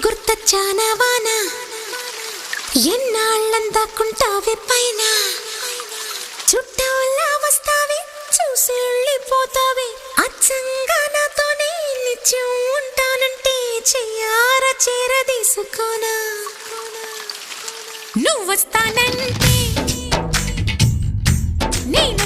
గుర్తొచ్చానా వాన ఎన్నాళ్ళందాకుంటావే పైన చుట్టూలా వస్తావే చూసి వెళ్ళిపోతావే అచ్చంగా నాతోనే నిత్యం ఉంటానంటే చెయ్యార చేరదీసుకోనా నువ్వు వస్తానంటే నేను